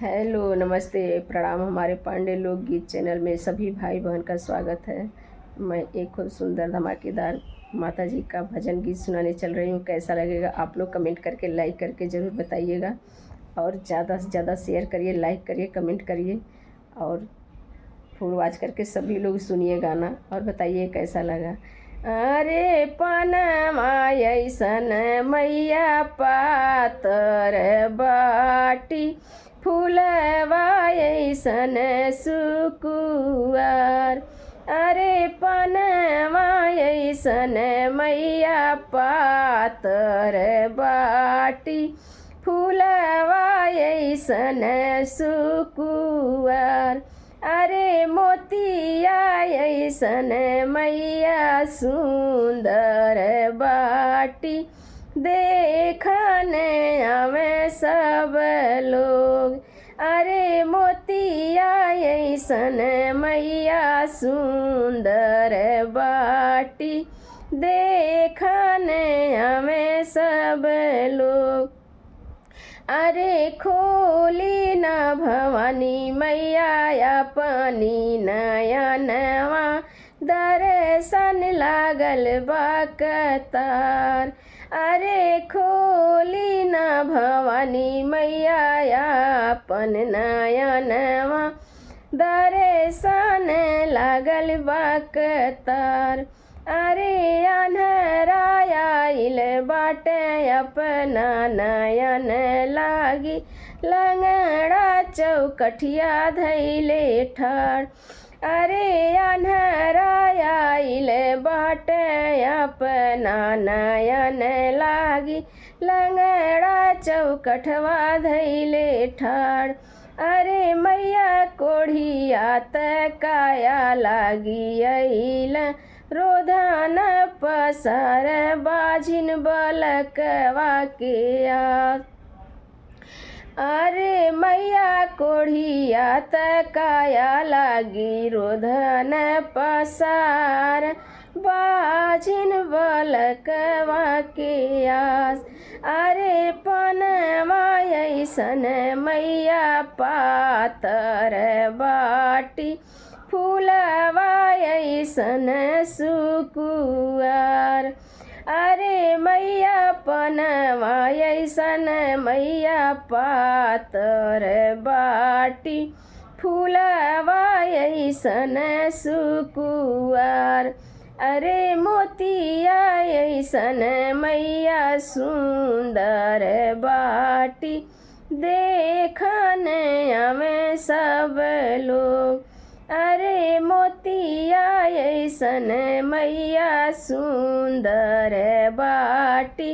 Hello, नमस्ते, प्रणाम। हमारे पांडे लोकगीत चैनल में सभी भाई बहन का स्वागत है। मैं एक खूब सुंदर धमाकेदार माता जी का भजन गीत सुनाने चल रही हूँ। कैसा लगेगा आप लोग कमेंट करके लाइक करके ज़रूर बताइएगा, और ज़्यादा से ज़्यादा शेयर करिए, लाइक करिए, कमेंट करिए, और फुल वॉच करके सभी लोग सुनिए गाना और बताइए कैसा लगा। अरे पनमा अइसन मैया पातर बाटी, फूलवा अइसन सुकुआर। अरे पनमा अइसन मैया पातर बाटी, फूलवा अइसन सुकुआर। अरे मोतिया अइसन मैया सुंदर बाटी, देखने आवे सब लोग। अरे मोतिया अइसन मैया सुंदर बाटी, देखने आवे सब लोग। अरे खोली न भवानी मैया अपनी नयनवा, दर्शन लागल बा कतार। अरे खोली न भवानी मैया अपन नयनवा, दर्शन लागल बा कतार। अरे अन्हरा आइल बाटे अपना नयन लागी, लंगड़ा चौकठिया धैले ठाड़। अरे अन्हरा आइल बाटे अपना नयन लागी, लंगड़ा चौकठवा धैले ठाड़। अरे मैया कोढ़िया काया लागी अइल, रोधन पसार बाझिन बलकवा के आस। अरे मैया कोढ़िया काया लागी, रोधन पसार बाझिन बलकवा के आस। अरे पनमा अइसन मैया पातर बाटी, फूलवा अइसन सुकुआर। अरे मैया पनमा अइसन मैया पातर बाटी, फूलवा अइसन सुकुआर। अरे मोतिया अइसन मैया सुंदर बाटी, देखने आवे सब लोग। अरे मोतिया अइसन मैया सुंदर बाटी,